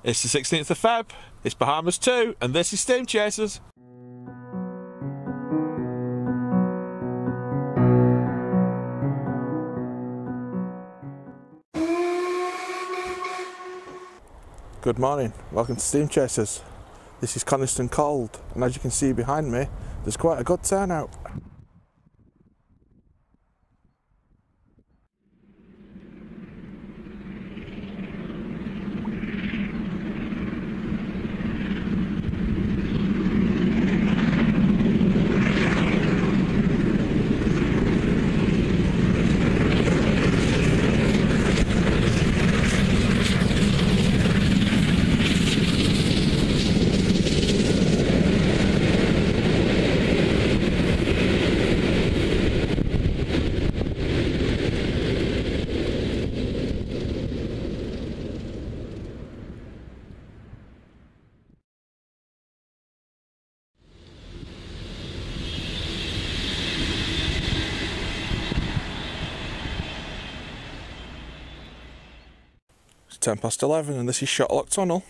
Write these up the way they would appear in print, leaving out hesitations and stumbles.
It's the 16th of Feb, it's Bahamas 2, and this is SteamChasers. Good morning, welcome to SteamChasers. This is Coniston Cold, and as you can see behind me, there's quite a good turnout. It's 11 and this is Shotlock Tunnel.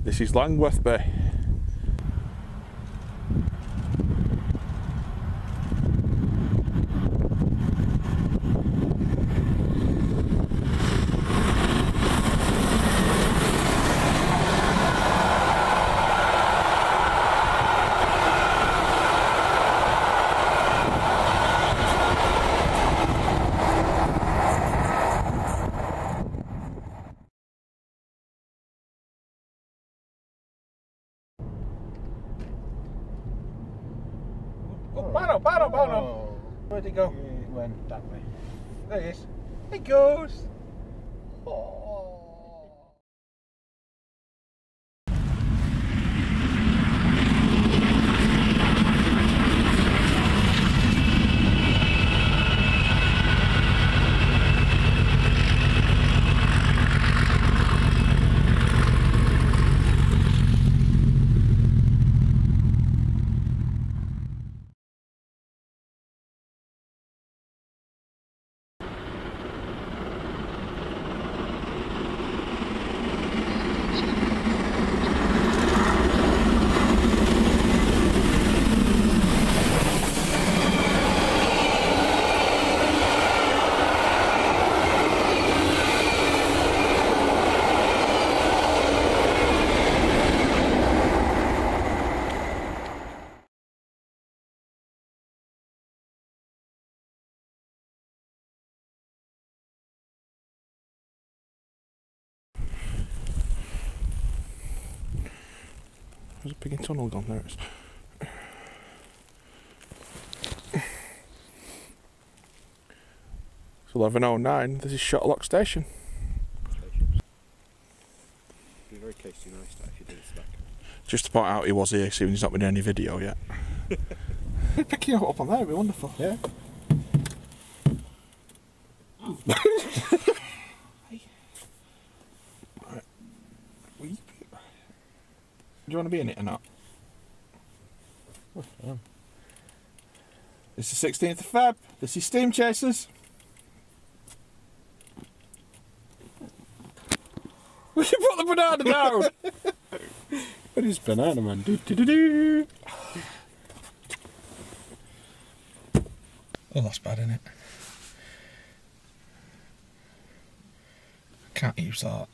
This is Langworth Bay. Bono! Where'd he go? He went that way. There he is. He goes! Oh. There's a big tunnel gone there. It's 11:09. This is Shotlock Station. It'd be very tasty, nice that if you did it back. Just to point out, he was here, seeing he's not been in any video yet. Pick you up on there, it'd be wonderful. Yeah. Right. Do you want to be in it or not? It's the 16th of Feb. This is SteamChasers. We should put the banana down. What is banana man? Do do do do. Oh, that's bad, isn't it? Can't use that.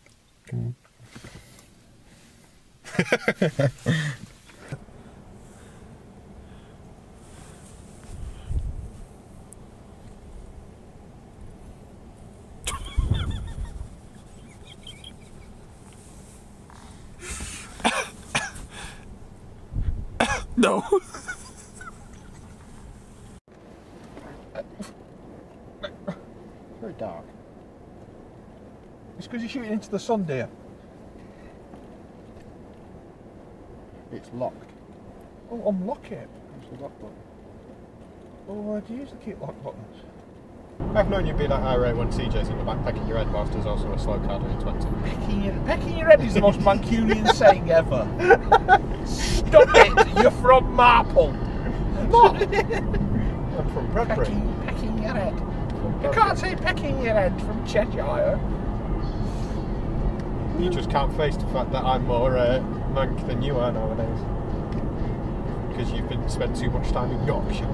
No. Very dark. It's because you're shooting into the sun, dear. It's locked. Oh, unlock it. It's the lock button. Oh, do you use the keep lock buttons? I've known you be that irate when CJ's in the back pecking your head whilst there's also a slow card in 20. Pecking your head is the most Mancunian saying ever. Stop it! You're from Marple. What? I'm from Bradbury. Pecking your head. You can't say pecking your head from Cheshire. You just can't face the fact that I'm more mank than you are nowadays. Because you've spent too much time in Yorkshire.